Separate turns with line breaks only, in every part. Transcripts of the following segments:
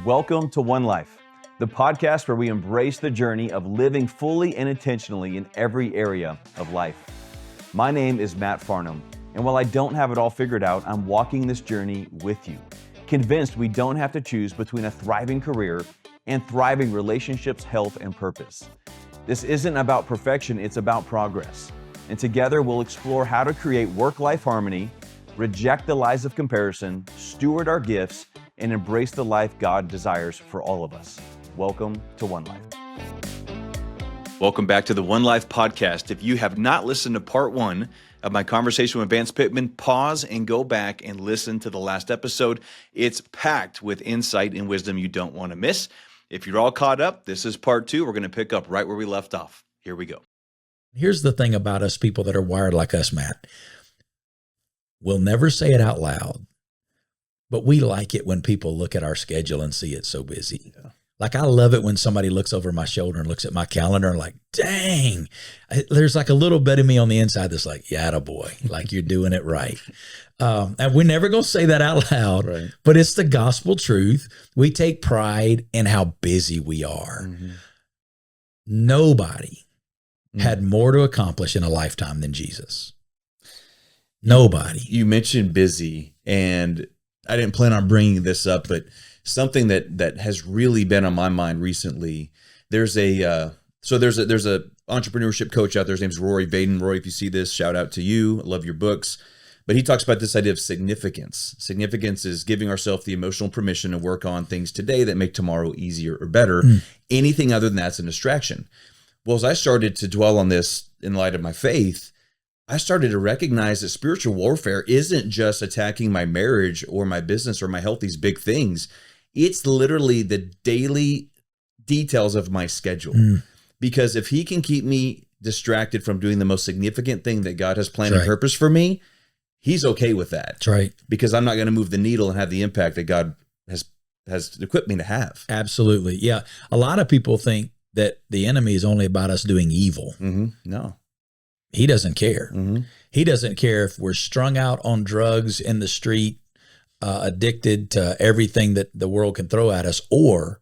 Welcome to One Life, the podcast where we embrace the journey of living fully and intentionally in every area of life. My name is Matt Farnham, and while I don't have it all figured out, I'm walking this journey with you, convinced we don't have to choose between a thriving career and thriving relationships, health, and purpose. This isn't about perfection, it's about progress. And together we'll explore how to create work-life harmony, reject the lies of comparison, steward our gifts, and embrace the life God desires for all of us. Welcome to One Life. Welcome back to the One Life podcast. If you have not listened to part one of my conversation with Vance Pitman, pause and go back and listen to the last episode. It's packed with insight and wisdom you don't want to miss. If you're all caught up, this is part two. We're going to pick up right where we left off. Here we go.
Here's the thing about us people that are wired like us, Matt. We'll never say it out loud, but we like it when people look at our schedule and see it so busy. Yeah. Like I love it when somebody looks over my shoulder and looks at my calendar and like, dang, there's like a little bit of me on the inside that's like, yeah, boy, like you're doing it right. And we're never going to say that out loud, right, but it's the gospel truth. We take pride in how busy we are. Mm-hmm. Nobody had more to accomplish in a lifetime than Jesus. Nobody.
You mentioned busy, and I didn't plan on bringing this up, but something that has really been on my mind recently. There's a entrepreneurship coach out there. His name's Rory Vaden. Rory, if you see this, shout out to you. I love your books. But he talks about this idea of significance. Significance is giving ourselves the emotional permission to work on things today that make tomorrow easier or better. Anything other than that's a distraction. Well, as I started to dwell on this in light of my faith, I started to recognize that spiritual warfare isn't just attacking my marriage or my business or my health, these big things. It's literally the daily details of my schedule. Because if he can keep me distracted from doing the most significant thing that God has planned and purpose for me, he's okay with that.
That's right.
Because I'm not going to move the needle and have the impact that God has equipped me to have.
Absolutely. Yeah. A lot of people think that the enemy is only about us doing evil.
No.
He doesn't care. He doesn't care if we're strung out on drugs in the street, addicted to everything that the world can throw at us, or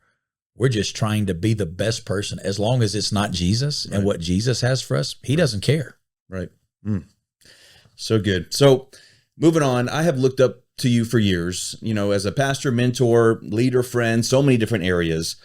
we're just trying to be the best person. As long as it's not Jesus and what Jesus has for us, he doesn't care.
Right. So good. So moving on, I have looked up to you for years, as a pastor, mentor, leader, friend, so many different areas.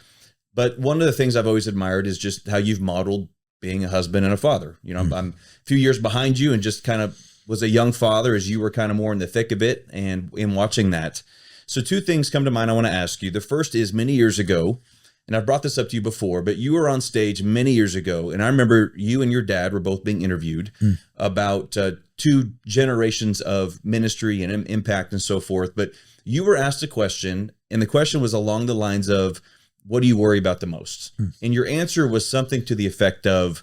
But one of the things I've always admired is just how you've modeled being a husband and a father. I'm a few years behind you and just kind of was a young father as you were kind of more in the thick of it and in watching that. So two things come to mind I want to ask you. The first is many years ago, and I've brought this up to you before, but you were on stage many years ago, and I remember you and your dad were both being interviewed about two generations of ministry and impact and so forth. But you were asked a question, and the question was along the lines of, what do you worry about the most? And your answer was something to the effect of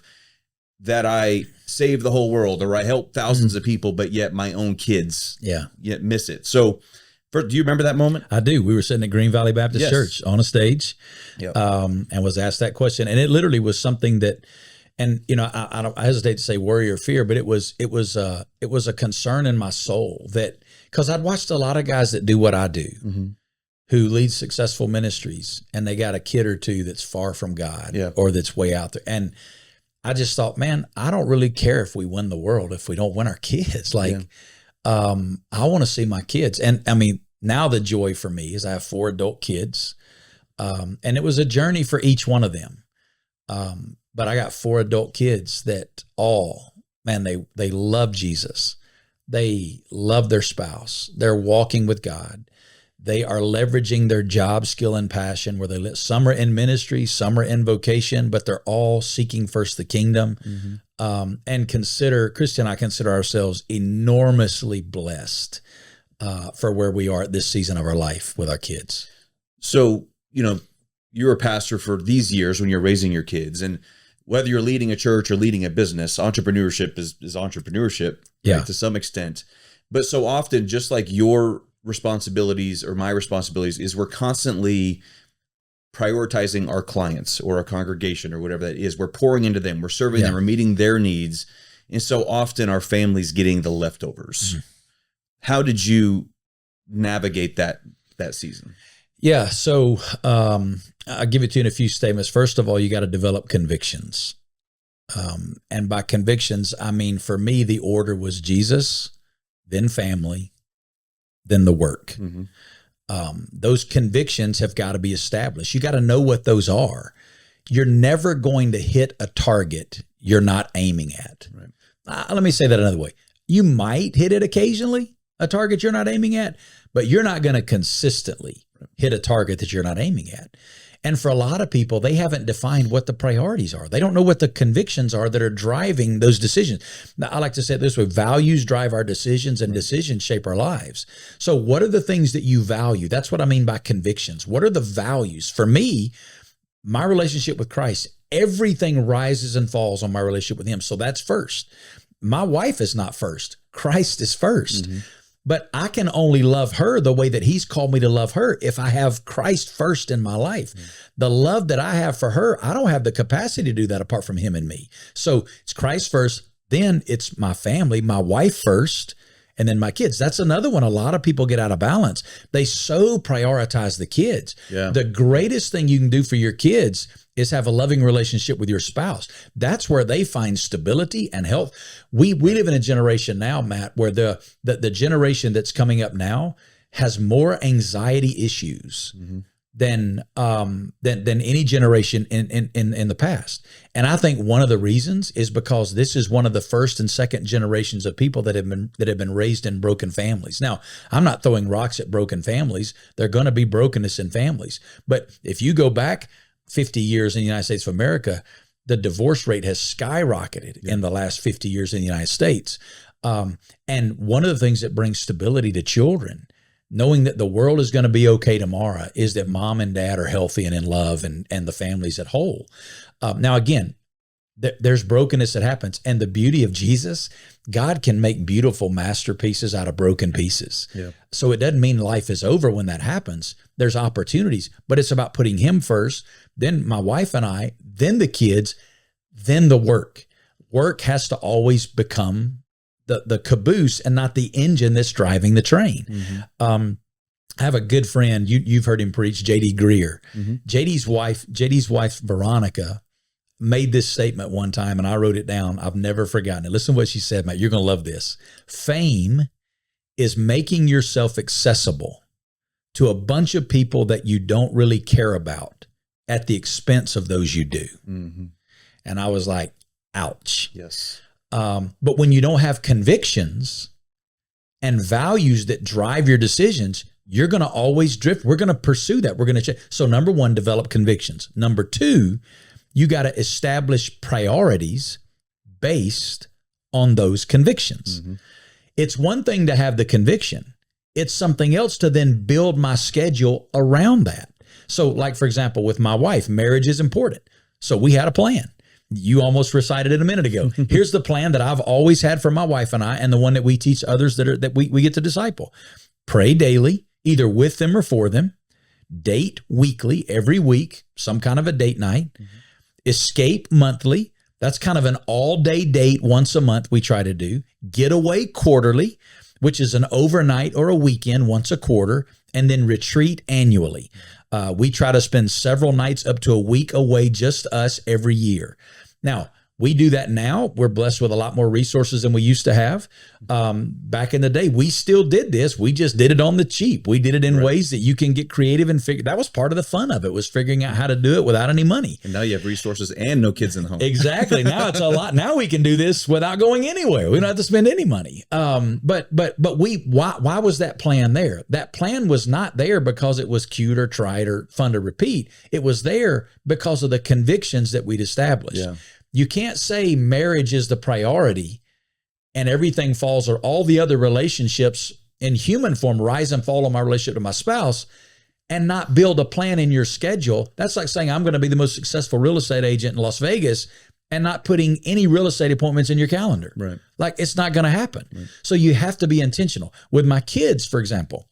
that I save the whole world or I help thousands of people, but yet my own kids yet miss it. So do you remember that moment?
I do. We were sitting at Green Valley Baptist Church on a stage and was asked that question. And it literally was something that, and I hesitate to say worry or fear, but it was a concern in my soul that, because I'd watched a lot of guys that do what I do. Who lead successful ministries, and they got a kid or two that's far from God or that's way out there. And I just thought, man, I don't really care if we win the world if we don't win our kids. I want to see my kids. And I mean, now the joy for me is I have 4 adult kids, and it was a journey for each one of them. But I got 4 adult kids that they love Jesus. They love their spouse. They're walking with God. They are leveraging their job, skill, and passion where they live. Some are in ministry, some are in vocation, but they're all seeking first the kingdom. And Christy and I consider ourselves enormously blessed for where we are at this season of our life with our kids.
So, you're a pastor for these years when you're raising your kids, and whether you're leading a church or leading a business, entrepreneurship is entrepreneurship to some extent. But so often, just like your responsibilities or my responsibilities is we're constantly prioritizing our clients or our congregation or whatever that is. We're pouring into them. We're serving them. We're meeting their needs. And so often our family's getting the leftovers. How did you navigate that season?
Yeah. So I'll give it to you in a few statements. First of all, you got to develop convictions. And by convictions, I mean, for me, the order was Jesus, then family, then the work.
Mm-hmm.
Those convictions have got to be established. You got to know what those are. You're never going to hit a target you're not aiming at. Right. Let me say that another way. You might hit it occasionally, a target you're not aiming at, but you're not going to consistently hit a target that you're not aiming at. And for a lot of people, they haven't defined what the priorities are. They don't know what the convictions are that are driving those decisions. Now, I like to say it this way: values drive our decisions, and decisions shape our lives. So what are the things that you value? That's what I mean by convictions. What are the values? For me, my relationship with Christ, everything rises and falls on my relationship with him. So that's first. My wife is not first. Christ is first. Mm-hmm. But I can only love her the way that he's called me to love her if I have Christ first in my life. Mm-hmm. The love that I have for her, I don't have the capacity to do that apart from him and me. So it's Christ first, then it's my family, my wife first, and then my kids. That's another one. A lot of people get out of balance. They so prioritize the kids. Yeah. The greatest thing you can do for your kids is have a loving relationship with your spouse. That's where they find stability and health. We live in a generation now, Matt, where the generation that's coming up now has more anxiety issues mm-hmm. than any generation in the past. And I think one of the reasons is because this is one of the first and second generations of people that have been raised in broken families. Now, I'm not throwing rocks at broken families. There're going to be brokenness in families. But if you go back 50 years in the United States of America, the divorce rate has skyrocketed in the last 50 years in the United States. And one of the things that brings stability to children, knowing that the world is going to be okay tomorrow, is that mom and dad are healthy and in love, and the family's at whole. Now, again, there's brokenness that happens. And the beauty of Jesus, God can make beautiful masterpieces out of broken pieces. Yeah. So it doesn't mean life is over when that happens. There's opportunities, but it's about putting him first, then my wife and I, then the kids, then the work. Work has to always become the caboose and not the engine that's driving the train. Mm-hmm. I have a good friend, you've heard him preach, J.D. Greer. Mm-hmm. JD's wife, Veronica, made this statement one time, and I wrote it down. I've never forgotten it. Listen to what she said, Matt. You're going to love this. Fame is making yourself accessible to a bunch of people that you don't really care about at the expense of those you do. Mm-hmm. And I was like, ouch. Yes. But when you don't have convictions and values that drive your decisions, you're going to always drift. We're going to pursue that. We're going to So number one, develop convictions. Number two, you got to establish priorities based on those convictions. Mm-hmm. It's one thing to have the conviction. It's something else to then build my schedule around that. So like, for example, with my wife, marriage is important. So we had a plan. You almost recited it a minute ago. Here's the plan that I've always had for my wife and I, and the one that we teach others that we get to disciple. Pray daily, either with them or for them. Date weekly, every week, some kind of a date night. Mm-hmm. Escape monthly. That's kind of an all-day date once a month we try to do. Getaway quarterly, which is an overnight or a weekend once a quarter, and then retreat annually. We try to spend several nights up to a week away, just us, every year. Now, we do that now. We're blessed with a lot more resources than we used to have. Back in the day, we still did this. We just did it on the cheap. We did it in ways that you can get creative and figure. That was part of the fun of it, was figuring out how to do it without any money.
And now you have resources and no kids in the home.
Exactly. Now it's a lot. Now we can do this without going anywhere. We don't have to spend any money. But why was that plan there? That plan was not there because it was cute or trite or fun to repeat. It was there because of the convictions that we'd established. Yeah. You can't say marriage is the priority and everything falls, or all the other relationships in human form rise and fall on my relationship to my spouse, and not build a plan in your schedule. That's like saying I'm going to be the most successful real estate agent in Las Vegas and not putting any real estate appointments in your calendar. Right. Like, it's not going to happen. Right. So you have to be intentional. With my kids, for example,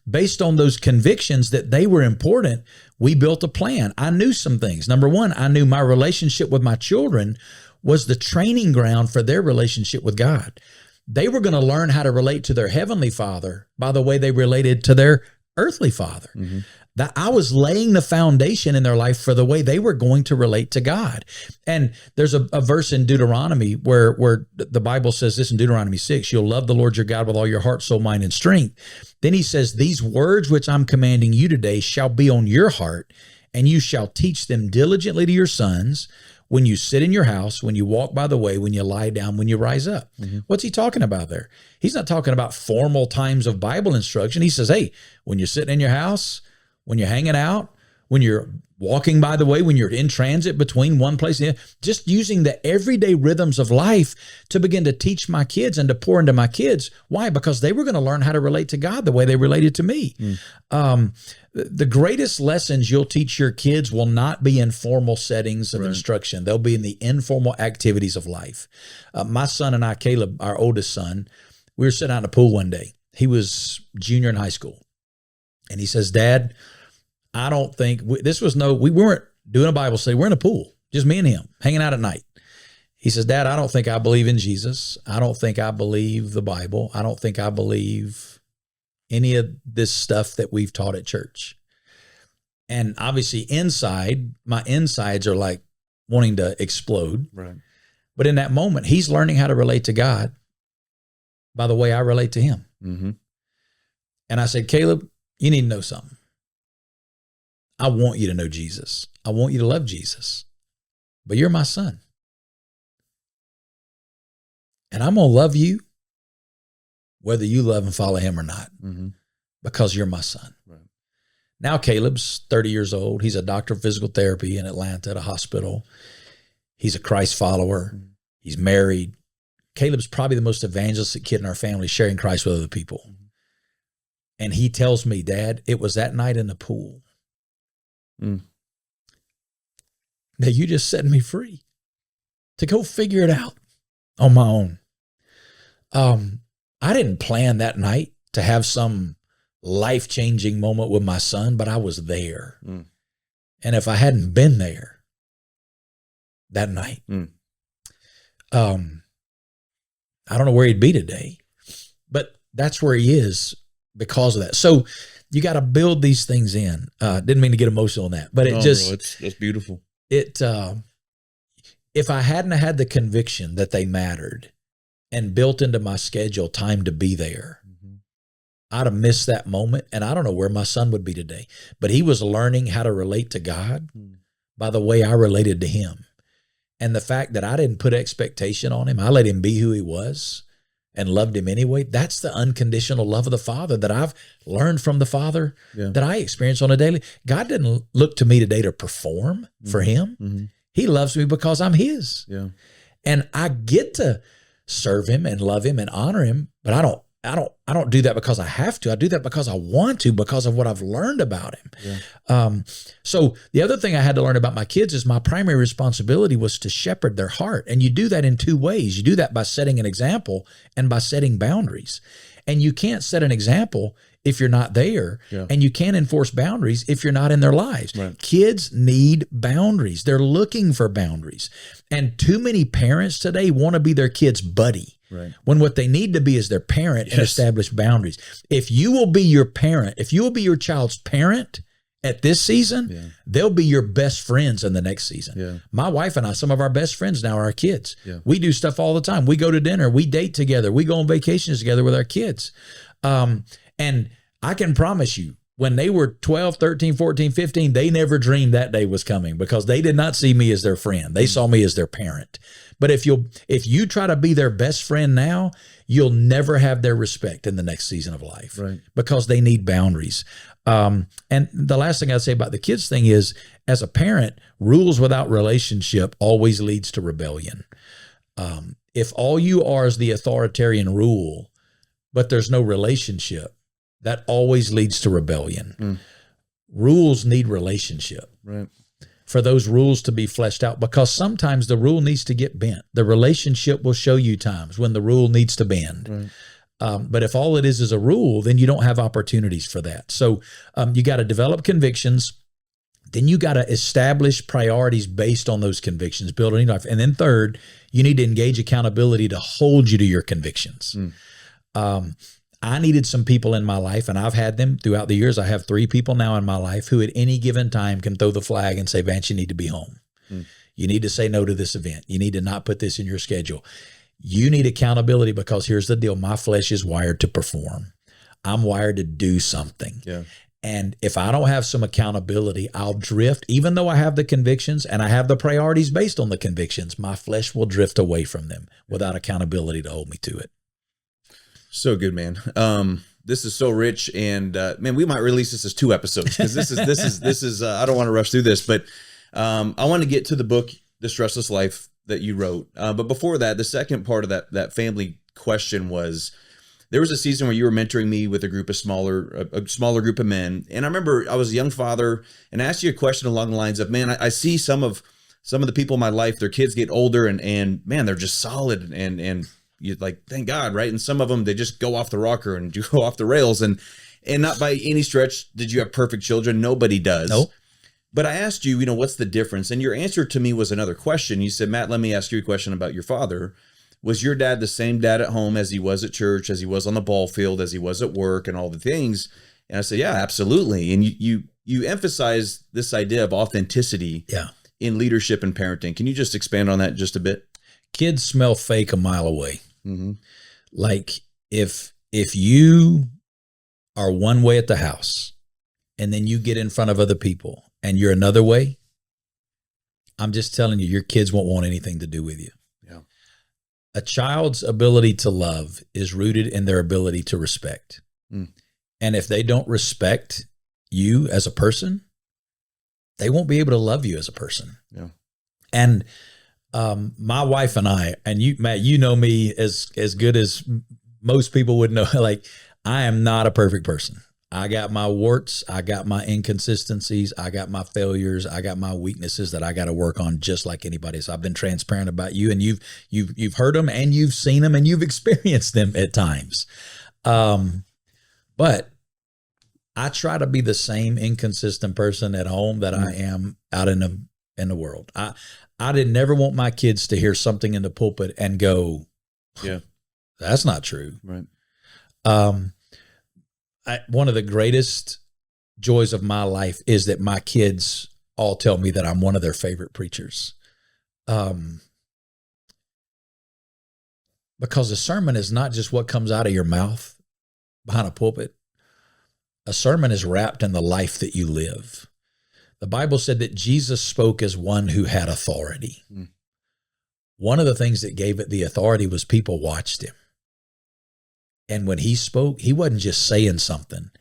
based on those convictions that they were important, we built a plan. I knew some things. Number one, I knew my relationship with my children was the training ground for their relationship with God. They were going to learn how to relate to their Heavenly Father by the way they related to their earthly father. That I was laying the foundation in their life for the way they were going to relate to God. And there's a verse in Deuteronomy where the Bible says this in Deuteronomy 6, you'll love the Lord your God with all your heart, soul, mind, and strength. Then he says, these words which I'm commanding you today shall be on your heart, and you shall teach them diligently to your sons when you sit in your house, when you walk by the way, when you lie down, when you rise up. What's he talking about there? He's not talking about formal times of Bible instruction. He says, hey, when you're sitting in your house, when you're hanging out, when you're walking by the way, when you're in transit between one place and the other, just using the everyday rhythms of life to begin to teach my kids and to pour into my kids. Why? Because they were going to learn how to relate to God the way they related to me. The greatest lessons you'll teach your kids will not be in formal settings of instruction. They'll be in the informal activities of life. My son and I, Caleb, our oldest son, we were sitting out in a pool one day. He was junior in high school. And he says, Dad, I don't think we weren't doing a Bible study. We're in a pool, just me and him hanging out at night. He says, Dad, I don't think I believe in Jesus. I don't think I believe the Bible. I don't think I believe any of this stuff that we've taught at church. And obviously inside, my insides are like wanting to explode. Right. But in that moment, he's learning how to relate to God by the way I relate to him. And I said, Caleb, you need to know something. I want you to know Jesus. I want you to love Jesus, but you're my son. And I'm going to love you whether you love and follow him or not, because you're my son. Right. Now Caleb's 30 years old. He's a doctor of physical therapy in Atlanta at a hospital. He's a Christ follower. He's married. Caleb's probably the most evangelistic kid in our family, sharing Christ with other people. And he tells me, Dad, it was that night in the pool that you just set me free to go figure it out on my own. I didn't plan that night to have some life-changing moment with my son, but I was there. And if I hadn't been there that night, I don't know where he'd be today, but that's where he is because of that. So you got to build these things in. Didn't mean to get emotional on that, but
it's beautiful.
If I hadn't had the conviction that they mattered and built into my schedule time to be there, I'd have missed that moment. And I don't know where my son would be today, but he was learning how to relate to God by the way I related to him. And the fact that I didn't put expectation on him, I let him be who he was and loved him anyway. That's the unconditional love of the Father that I've learned from the Father that I experience on a daily. God didn't look to me today to perform for him. He loves me because I'm his. And I get to serve him and love him and honor him, but I don't do that because I have to. I do that because I want to, because of what I've learned about him. So the other thing I had to learn about my kids is my primary responsibility was to shepherd their heart. And you do that in two ways. You do that by setting an example and by setting boundaries. And you can't set an example if you're not there, and you can't enforce boundaries if you're not in their lives. Kids need boundaries. They're looking for boundaries. And too many parents today want to be their kids' buddy. When what they need to be is their parent and establish boundaries. If you will be your parent, if you will be your child's parent at this season, they'll be your best friends in the next season. My wife and I, some of our best friends now are our kids. We do stuff all the time. We go to dinner, we date together, we go on vacations together with our kids. And I can promise you, when they were 12, 13, 14, 15, they never dreamed that day was coming because they did not see me as their friend. They saw me as their parent. But if you try to be their best friend now, you'll never have their respect in the next season of life because they need boundaries. And the last thing I'd say about the kids thing is, as a parent, rules without relationship always leads to rebellion. If all you are is the authoritarian rule, but there's no relationship, that always leads to rebellion. Rules need relationship. For those rules to be fleshed out, because sometimes the rule needs to get bent. The relationship will show you times when the rule needs to bend. But if all it is a rule, then you don't have opportunities for that. So you got to develop convictions. Then you got to establish priorities based on those convictions, build a new life. And then third, you need to engage accountability to hold you to your convictions. I needed some people in my life, and I've had them throughout the years. I have 3 people now in my life who at any given time can throw the flag and say, Vance, you need to be home. You need to say no to this event. You need to not put this in your schedule. You need accountability, because here's the deal. My flesh is wired to perform. I'm wired to do something.
Yeah.
And if I don't have some accountability, I'll drift. Even though I have the convictions and I have the priorities based on the convictions, my flesh will drift away from them without accountability to hold me to it.
So good, man. This is so rich, and man, we might release this as 2 episodes, because this is. I don't want to rush through this, but I want to get to the book, The Stressless Life, that you wrote. But before that, the second part of that family question was, there was a season where you were mentoring me with a smaller group of men. And I remember I was a young father, and I asked you a question along the lines of, man, I see some of the people in my life, their kids get older, and man, they're just solid, and you like, thank God, right? And some of them, they just go off the rocker and you go off the rails, and not by any stretch did you have perfect children. Nobody does.
Nope.
But I asked you, what's the difference? And your answer to me was another question. You said, Matt, let me ask you a question about your father. Was your dad the same dad at home as he was at church, as he was on the ball field, as he was at work, and all the things? And I said, yeah, absolutely. And you emphasize this idea of authenticity in leadership and parenting. Can you just expand on that just a bit?
Kids smell fake a mile away. Like if you are one way at the house and then you get in front of other people and you're another way, I'm just telling you, your kids won't want anything to do with you.
Yeah.
A child's ability to love is rooted in their ability to respect. And if they don't respect you as a person, they won't be able to love you as a person.
Yeah.
And my wife and I, and you, Matt, you know me as good as most people would know, like, I am not a perfect person. I got my warts, I got my inconsistencies, I got my failures, I got my weaknesses that I got to work on, just like anybody else. I've been transparent about you, and you've heard them, and you've seen them, and you've experienced them at times. But I try to be the same inconsistent person at home that I am out in the world. I did never want my kids to hear something in the pulpit and go,
yeah,
that's not true.
Right.
One of the greatest joys of my life is that my kids all tell me that I'm one of their favorite preachers. Because a sermon is not just what comes out of your mouth behind a pulpit. A sermon is wrapped in the life that you live. The Bible said that Jesus spoke as one who had authority. One of the things that gave it the authority was people watched him. And when he spoke, he wasn't just saying something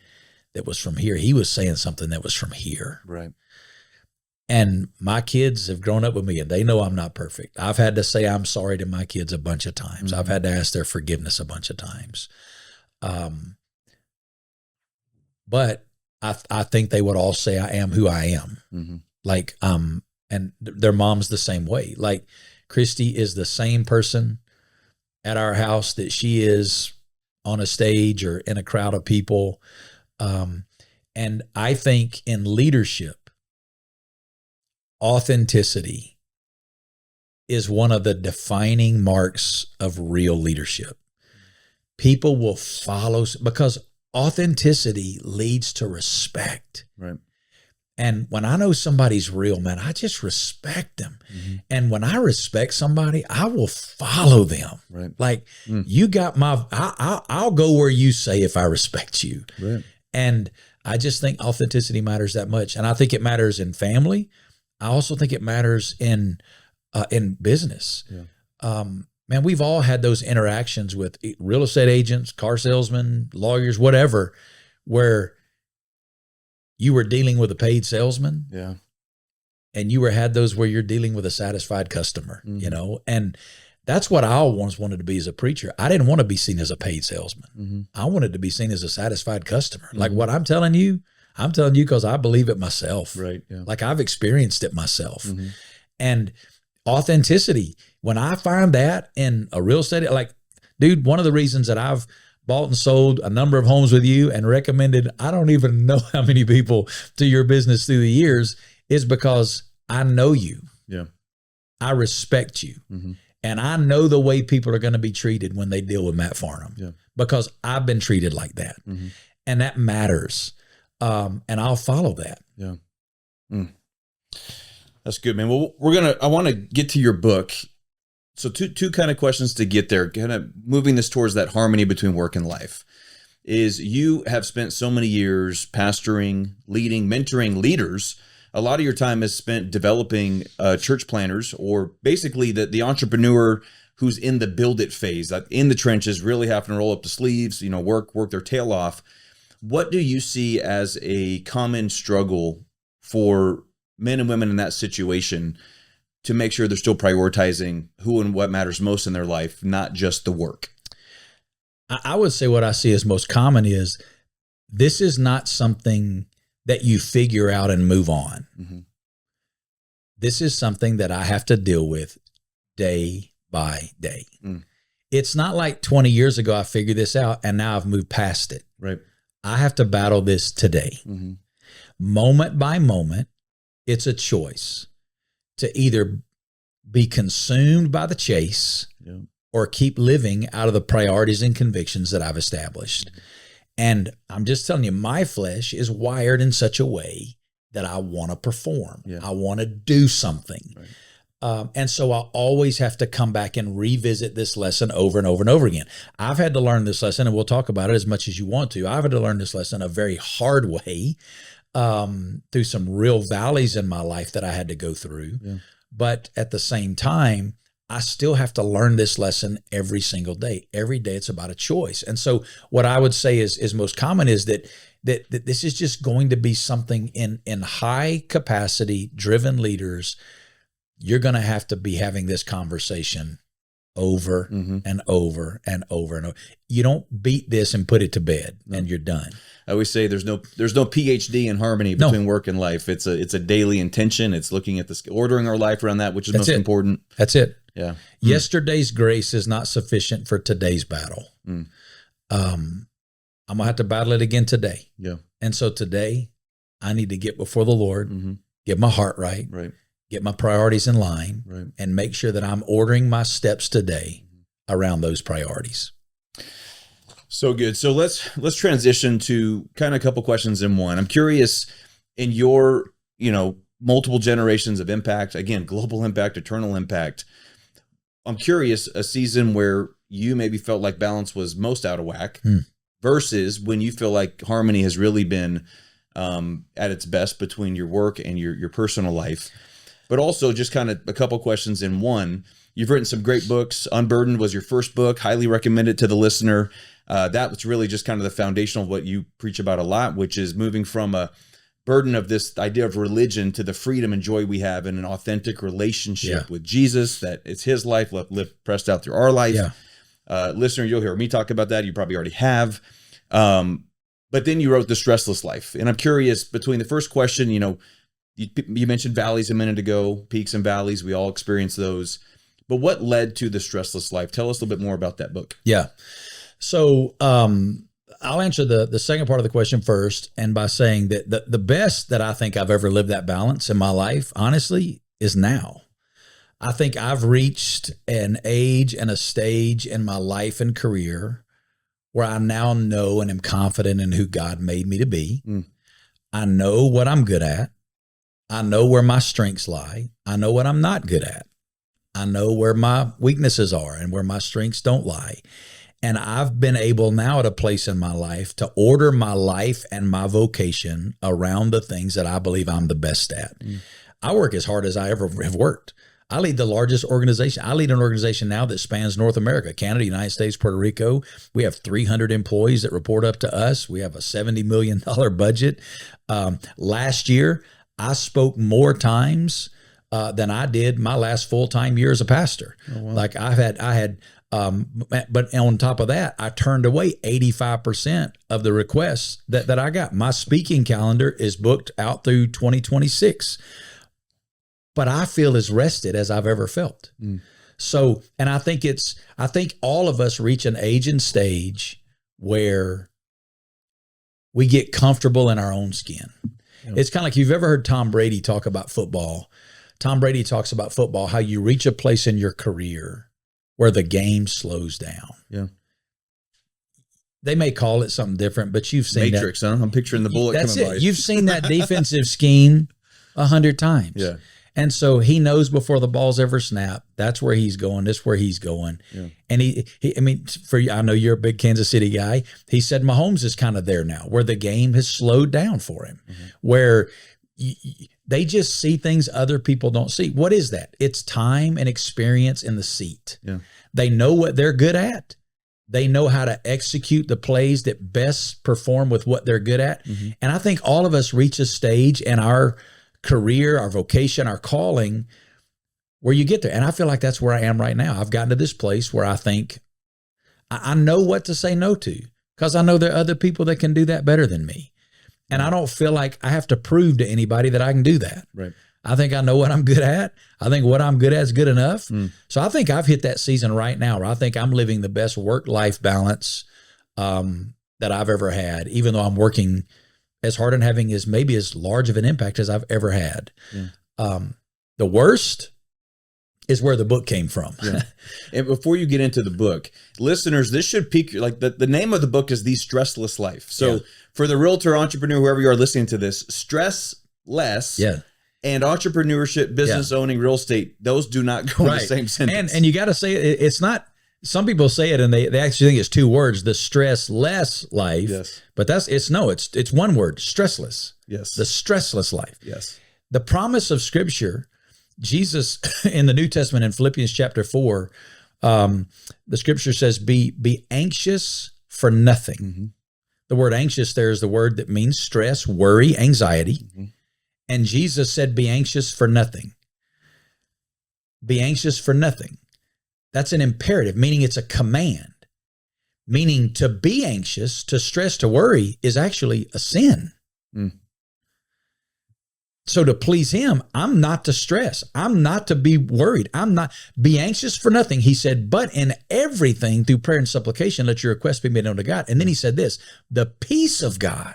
that was from here. He was saying something that was from here.
Right.
And my kids have grown up with me, and they know I'm not perfect. I've had to say I'm sorry to my kids a bunch of times. I've had to ask their forgiveness a bunch of times. But I think they would all say I am who I am. Like, and their mom's the same way. Like, Christy is the same person at our house that she is on a stage or in a crowd of people. And I think in leadership, authenticity is one of the defining marks of real leadership. People will follow, because authenticity leads to respect.
Right.
And when I know somebody's real, man, I just respect them. And when I respect somebody, I will follow them.
Right.
Like, you got I'll go where you say if I respect you.
Right.
And I just think authenticity matters that much. And I think it matters in family. I also think it matters in business.
Yeah.
Man, we've all had those interactions with real estate agents, car salesmen, lawyers, whatever, where you were dealing with a paid salesman.
Yeah.
And you had those where you're dealing with a satisfied customer, you know? And that's what I always wanted to be as a preacher. I didn't want to be seen as a paid salesman. I wanted to be seen as a satisfied customer. Like, what I'm telling you because I believe it myself.
Right. Yeah.
Like, I've experienced it myself. And authenticity, when I find that in a real estate, like, dude, one of the reasons that I've bought and sold a number of homes with you and recommended, I don't even know how many people to your business through the years, is because I know you.
Yeah.
I respect you. And I know the way people are going to be treated when they deal with Matt Farnham because I've been treated like that. Mm-hmm. And that matters. And I'll follow that.
Yeah. Mm. That's good, man. Well, I want to get to your book. So two kind of questions to get there, kind of moving this towards that harmony between work and life. Is you have spent so many years pastoring, leading, mentoring leaders. A lot of your time is spent developing church planners, or basically the entrepreneur who's in the build it phase, in the trenches, really having to roll up the sleeves, work their tail off. What do you see as a common struggle for men and women in that situation to make sure they're still prioritizing who and what matters most in their life, not just the work?
I would say what I see as most common is this is not something that you figure out and move on. Mm-hmm. This is something that I have to deal with day by day. Mm. It's not like 20 years ago I figured this out and now I've moved past it.
Right.
I have to battle this today. Mm-hmm. Moment by moment, it's a choice to either be consumed by the chase or keep living out of the priorities and convictions that I've established. And I'm just telling you, my flesh is wired in such a way that I want to perform. Yeah. I want to do something. Right. And so I always have to come back and revisit this lesson over and over and over again. I've had to learn this lesson, and we'll talk about it as much as you want to. I've had to learn this lesson a very hard way through some real valleys in my life that I had to go through. Yeah. But at the same time, I still have to learn this lesson every single day. Every day it's about a choice. And so what I would say is most common is that this is just going to be something in high capacity driven leaders. You're going to have to be having this conversation over and over and over and over. You don't beat this and put it to bed and you're done.
I always say there's no PhD in harmony between work and life. It's a daily intention. It's looking at ordering our life around that, which is most important.
That's it.
Yeah.
Yesterday's grace is not sufficient for today's battle. I'm gonna have to battle it again today. Yeah. And so today I need to get before the Lord, get my heart right, get my priorities in line, and make sure that I'm ordering my steps today around those priorities.
So good. So let's transition to kind of a couple questions in one. I'm curious, in your, multiple generations of impact, again, global impact, eternal impact, I'm curious, a season where you maybe felt like balance was most out of whack versus when you feel like harmony has really been at its best between your work and your personal life. But also just kind of a couple questions in one. You've written some great books. Unburdened was your first book. Highly recommend it to the listener. That was really just kind of the foundation of what you preach about a lot, which is moving from a burden of this idea of religion to the freedom and joy we have in an authentic relationship with Jesus, that it's his life lived pressed out through our life. Yeah. Listener, you'll hear me talk about that. You probably already have. But then you wrote The Stressless Life. And I'm curious, between the first question, you mentioned valleys a minute ago, peaks and valleys. We all experience those. But what led to The Stressless Life? Tell us a little bit more about that book.
Yeah. So I'll answer the second part of the question first, and by saying that the best that I think I've ever lived that balance in my life, honestly, is now. I think I've reached an age and a stage in my life and career where I now know and am confident in who God made me to be. I know what I'm good at. I know where my strengths lie. I know what I'm not good at. I know where my weaknesses are and where my strengths don't lie. And I've been able now at a place in my life to order my life and my vocation around the things that I believe I'm the best at. I work as hard as I ever have worked. I lead the largest organization. I lead an organization now that spans North America, Canada, United States, Puerto Rico. We have 300 employees that report up to us. We have a $70 million budget. Last year, I spoke more times than I did my last full-time year as a pastor. Oh, wow. Like I had, but on top of that, I turned away 85% of the requests that I got. My speaking calendar is booked out through 2026, but I feel as rested as I've ever felt. So, and I think all of us reach an age and stage where we get comfortable in our own skin. It's kind of like, you've ever heard Tom Brady talk about football. Tom Brady talks about football, how you reach a place in your career where the game slows down.
Yeah.
They may call it something different, but you've seen
Matrix, huh? I'm picturing the bullet
That's
coming
it.
by.
You've seen that defensive scheme 100 times.
Yeah.
And so he knows before the ball's ever snapped, that's where he's going, this is where he's going. Yeah. And I know you're a big Kansas City guy. He said Mahomes is kind of there now, where the game has slowed down for him, where they just see things other people don't see. What is that? It's time and experience in the seat. Yeah. They know what they're good at. They know how to execute the plays that best perform with what they're good at. And I think all of us reach a stage in our career, our vocation, our calling, where you get there. And I feel like that's where I am right now. I've gotten to this place where I think I know what to say no to, because I know there are other people that can do that better than me. And I don't feel like I have to prove to anybody that I can do that. Right. I think I know what I'm good at. I think what I'm good at is good enough. So I think I've hit that season right now where I think I'm living the best work-life balance that I've ever had, even though I'm working as hard and having maybe as large of an impact as I've ever had. The worst is where the book came from.
And before you get into the book, listeners, this should pique your, like the name of the book is The Stressless Life. So for the realtor, entrepreneur, whoever you are listening to this, Stressless and entrepreneurship, business owning, real estate, those do not go in the same sentence.
And you got to say it's not, some people say it and they actually think it's two words, the stressless life. Yes. But it's one word, stressless.
Yes.
The stressless life.
Yes.
The promise of Scripture, Jesus in the New Testament in Philippians chapter 4, the Scripture says, be anxious for nothing. The word anxious there is the word that means stress, worry, anxiety. And Jesus said, be anxious for nothing. Be anxious for nothing. That's an imperative, meaning it's a command. Meaning to be anxious, to stress, to worry is actually a sin. So to please him, I'm not to stress. I'm not to be worried. I'm not, be anxious for nothing. He said, but in everything through prayer and supplication, let your requests be made known to God. And then he said this, the peace of God,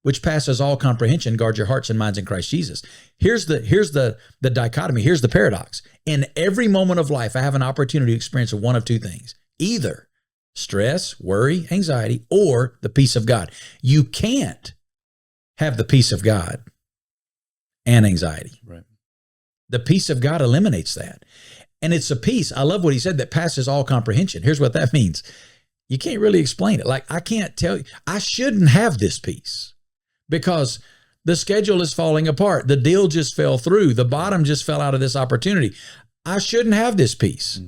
which passes all comprehension, guard your hearts and minds in Christ Jesus. Here's the dichotomy. Here's the paradox. In every moment of life, I have an opportunity to experience one of two things, either stress, worry, anxiety, or the peace of God. You can't have the peace of God and anxiety. Right. The peace of God eliminates that. And it's a peace, I love what he said, that passes all comprehension. Here's what that means. You can't really explain it. Like, I can't tell you, I shouldn't have this peace because the schedule is falling apart. The deal just fell through. The bottom just fell out of this opportunity. I shouldn't have this peace,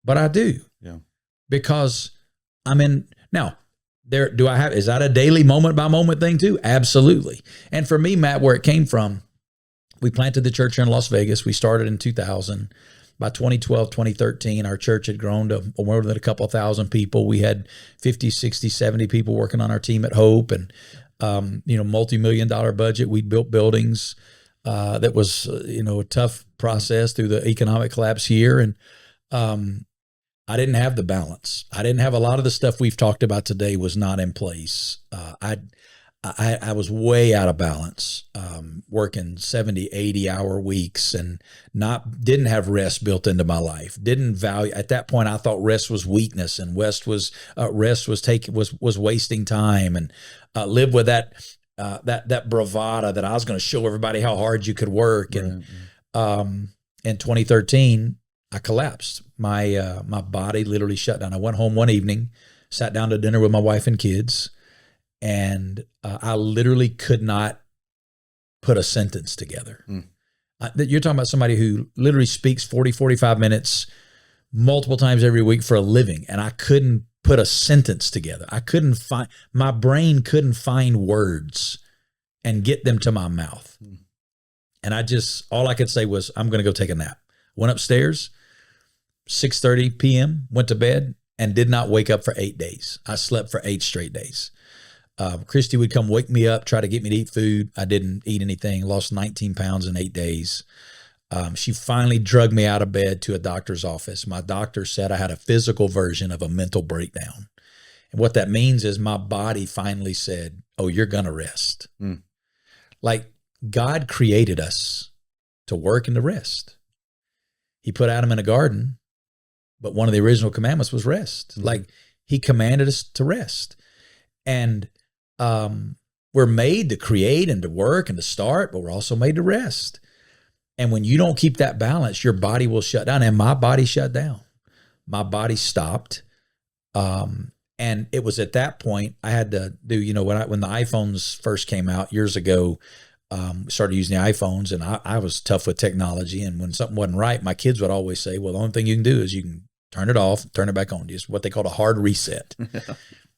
but I do. Yeah. Because I'm in, now, is that a daily moment by moment thing too? Absolutely. And for me, Matt, where it came from, we planted the church here in Las Vegas. We started in 2000. By 2012, 2013, our church had grown to more than a couple thousand people. We had 50, 60, 70 people working on our team at Hope and, multi-million-dollar budget. We built buildings. That was, a tough process through the economic collapse year. And I didn't have the balance. I didn't have a lot of the stuff we've talked about today was not in place. I was way out of balance, working 70, 80-hour weeks and didn't have rest built into my life. Didn't value, at that point, I thought rest was weakness and rest was wasting time, and lived with that bravado that I was going to show everybody how hard you could work. And in 2013, I collapsed. My body literally shut down. I went home one evening, sat down to dinner with my wife and kids, and I literally could not put a sentence together. You're talking about somebody who literally speaks 40, 45 minutes multiple times every week for a living, and I couldn't put a sentence together. My brain couldn't find words and get them to my mouth. And all I could say was, I'm going to go take a nap. Went upstairs, 6:30 p.m., went to bed, and did not wake up for 8 days. I slept for 8 straight days. Christy would come wake me up, try to get me to eat food. I didn't eat anything, lost 19 pounds in 8 days. She finally drugged me out of bed to a doctor's office. My doctor said I had a physical version of a mental breakdown. And what that means is my body finally said, oh, you're going to rest. Like, God created us to work and to rest. He put Adam in a garden But one of the original commandments was rest. Like he commanded us to rest. And we're made to create and to work and to start, but we're also made to rest. And when you don't keep that balance, your body will shut down. And my body shut down. My body stopped. And it was at that point I had to do, when the iPhones first came out years ago, started using the iPhones, and I was tough with technology. And when something wasn't right, my kids would always say, well, the only thing you can do is you can turn it off, turn it back on. It's what they called a hard reset.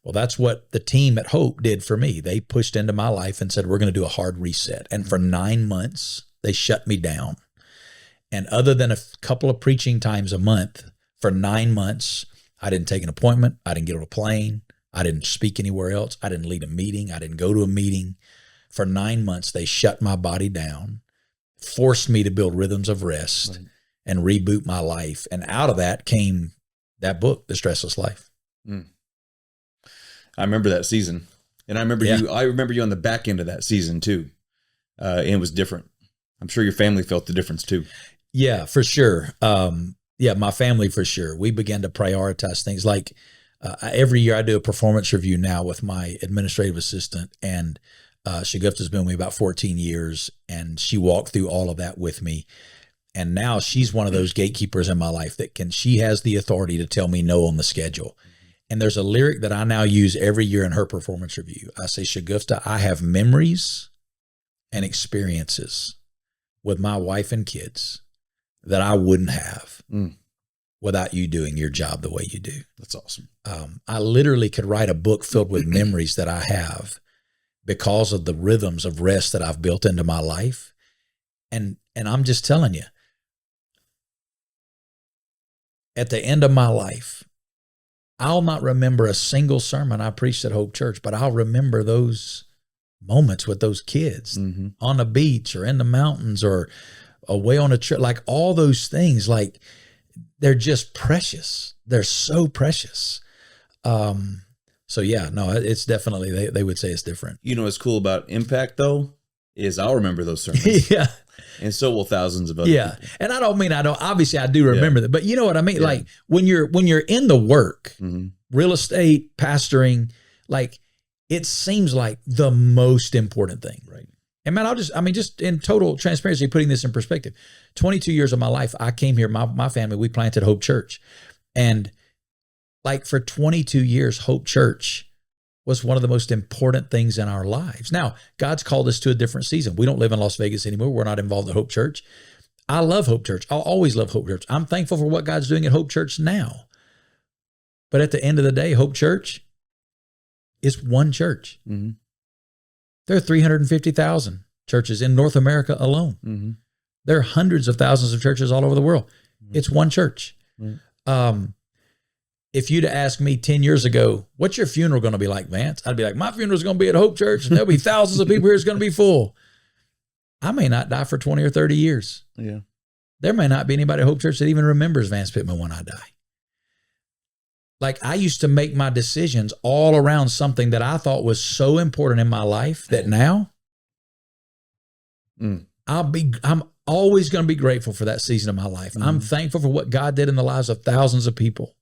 Well, that's what the team at Hope did for me. They pushed into my life and said, we're going to do a hard reset. And for 9 months, they shut me down. And other than a couple of preaching times a month, for 9 months, I didn't take an appointment. I didn't get on a plane. I didn't speak anywhere else. I didn't lead a meeting. I didn't go to a meeting. For 9 months, they shut my body down, forced me to build rhythms of rest and reboot my life. And out of that came that book, The Stressless Life.
I remember that season. And I remember you on the back end of that season too. And it was different. I'm sure your family felt the difference too.
Yeah, for sure. My family for sure. We began to prioritize things like every year I do a performance review now with my administrative assistant, and Shagufta's been with me about 14 years, and she walked through all of that with me. And now she's one of those gatekeepers in my life she has the authority to tell me no on the schedule. And there's a lyric that I now use every year in her performance review. I say, Shagufta, I have memories and experiences with my wife and kids that I wouldn't have without you doing your job the way you do.
That's awesome.
I literally could write a book filled with memories that I have because of the rhythms of rest that I've built into my life. And I'm just telling you, at the end of my life, I'll not remember a single sermon I preached at Hope Church, but I'll remember those moments with those kids on the beach or in the mountains or away on a trip, like all those things, like they're just precious. They're so precious. It's definitely, they would say it's different.
You know what's cool about Impact though, is I'll remember those sermons.
Yeah.
And so will thousands of other people.
And obviously I do remember that, but you know what I mean? Yeah. Like when you're in the work, real estate, pastoring, like it seems like the most important thing.
Right.
And man, just in total transparency, putting this in perspective, 22 years of my life, I came here, my family, we planted Hope Church. And like for 22 years, Hope Church was one of the most important things in our lives. Now, God's called us to a different season. We don't live in Las Vegas anymore. We're not involved in Hope Church. I love Hope Church. I'll always love Hope Church. I'm thankful for what God's doing at Hope Church now. But at the end of the day, Hope Church is one church. There are 350,000 churches in North America alone. There are hundreds of thousands of churches all over the world. It's one church. If you'd asked me 10 years ago, what's your funeral going to be like, Vance? I'd be like, my funeral is going to be at Hope Church and there'll be thousands of people here. It's going to be full. I may not die for 20 or 30 years.
Yeah.
There may not be anybody at Hope Church that even remembers Vance Pitman when I die. Like I used to make my decisions all around something that I thought was so important in my life that now I'm always going to be grateful for that season of my life. I'm thankful for what God did in the lives of thousands of people.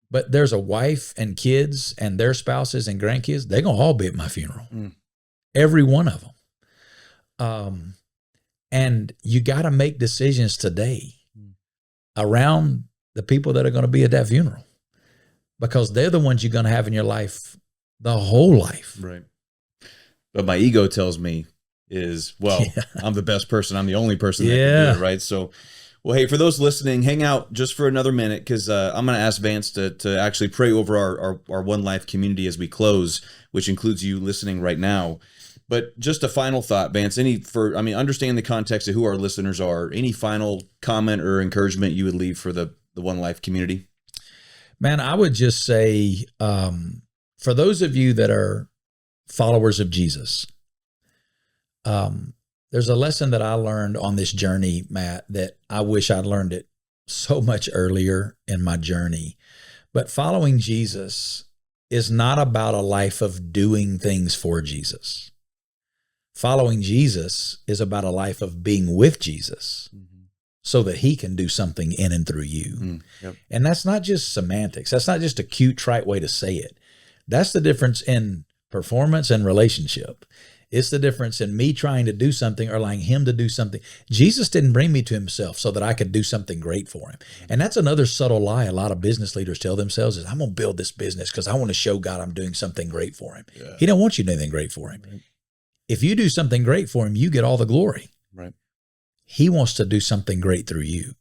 But there's a wife and kids and their spouses and grandkids, they're going to all be at my funeral. Every one of them. And you got to make decisions today around the people that are going to be at that funeral, because they're the ones you're going to have in your life the whole life.
Right. But my ego tells me I'm the best person. I'm the only person that can do it. Right. So, well, hey, for those listening, hang out just for another minute, because I'm going to ask Vance to actually pray over our One Life community as we close, which includes you listening right now. But just a final thought, Vance, understand the context of who our listeners are. Any final comment or encouragement you would leave for the One Life community?
Man, I would just say, for those of you that are followers of Jesus, there's a lesson that I learned on this journey, Matt, that I wish I'd learned it so much earlier in my journey. But following Jesus is not about a life of doing things for Jesus. Following Jesus is about a life of being with Jesus so that he can do something in and through you.
Yep.
And that's not just semantics. That's not just a cute, trite way to say it. That's the difference in performance and relationship. It's the difference in me trying to do something or allowing him to do something. Jesus didn't bring me to himself so that I could do something great for him. And that's another subtle lie a lot of business leaders tell themselves is, I'm going to build this business because I want to show God I'm doing something great for him. Yeah. He don't want you to do anything great for him. Right. If you do something great for him, you get all the glory.
Right.
He wants to do something great through you.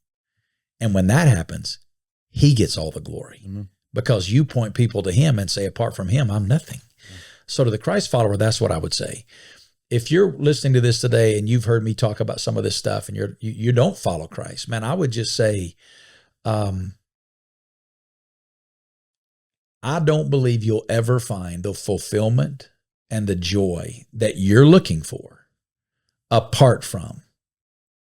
And when that happens, he gets all the glory because you point people to him and say, apart from him, I'm nothing. So to the Christ follower, that's what I would say. If you're listening to this today and you've heard me talk about some of this stuff and you don't follow Christ, man, I would just say, I don't believe you'll ever find the fulfillment and the joy that you're looking for apart from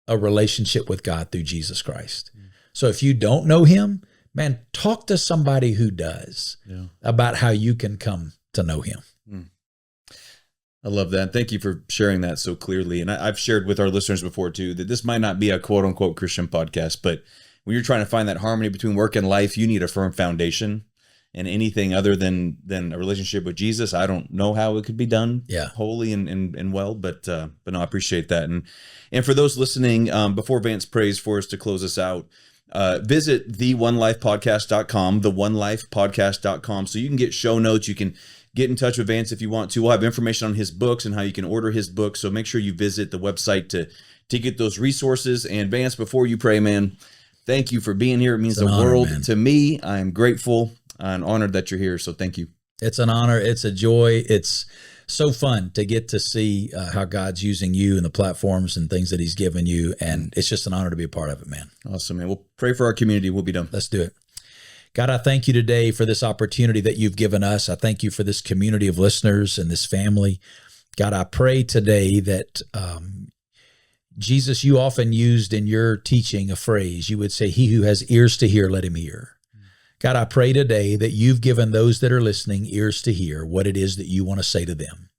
a relationship with God through Jesus Christ. So if you don't know him, man, talk to somebody who does about how you can come to know him.
I love that. Thank you for sharing that so clearly. And I've shared with our listeners before too, that this might not be a quote unquote Christian podcast, but when you're trying to find that harmony between work and life, you need a firm foundation. And anything other than a relationship with Jesus, I don't know how it could be done wholly and well, but no, I appreciate that. And for those listening, before Vance prays for us to close us out, visit theonelifepodcast.com, theonelifepodcast.com, so you can get show notes. You can get in touch with Vance if you want to. We'll have information on his books and how you can order his books. So make sure you visit the website to get those resources. And Vance, before you pray, man, thank you for being here. It means the world to me. I am grateful and honored that you're here. So thank you.
It's an honor. It's a joy. It's so fun to get to see how God's using you and the platforms and things that he's given you. And it's just an honor to be a part of it, man.
Awesome, man. We'll pray for our community. We'll be done.
Let's do it. God, I thank you today for this opportunity that you've given us. I thank you for this community of listeners and this family. God, I pray today that, Jesus, you often used in your teaching a phrase. You would say, he who has ears to hear, let him hear. God, I pray today that you've given those that are listening ears to hear what it is that you want to say to them.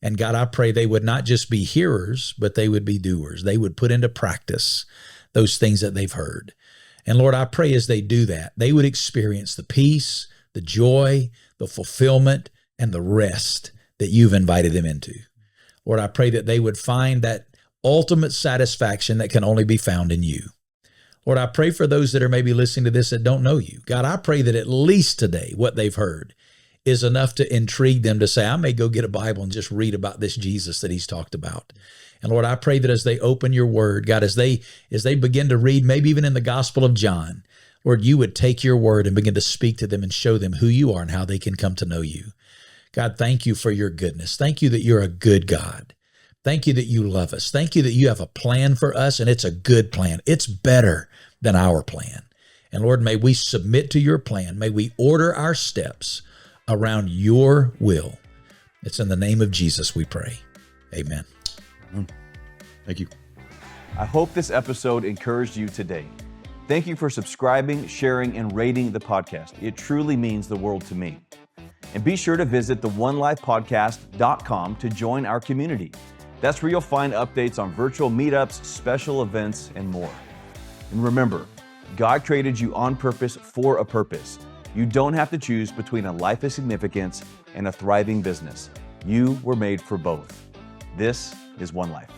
And God, I pray they would not just be hearers, but they would be doers. They would put into practice those things that they've heard. And Lord, I pray as they do that, they would experience the peace, the joy, the fulfillment, and the rest that you've invited them into. Lord, I pray that they would find that ultimate satisfaction that can only be found in you. Lord, I pray for those that are maybe listening to this that don't know you. God, I pray that at least today what they've heard is enough to intrigue them to say, I may go get a Bible and just read about this Jesus that he's talked about. And Lord, I pray that as they open your word, God, as they begin to read, maybe even in the Gospel of John, Lord, you would take your word and begin to speak to them and show them who you are and how they can come to know you. God, thank you for your goodness. Thank you that you're a good God. Thank you that you love us. Thank you that you have a plan for us, and it's a good plan. It's better than our plan. And Lord, may we submit to your plan. May we order our steps around your will. It's in the name of Jesus we pray. Amen.
Thank you.
I hope this episode encouraged you today. Thank you for subscribing, sharing, and rating the podcast. It truly means the world to me. And be sure to visit theonelifepodcast.com to join our community. That's where you'll find updates on virtual meetups, special events, and more. And remember, God created you on purpose for a purpose. You don't have to choose between a life of significance and a thriving business. You were made for both. This is One Life.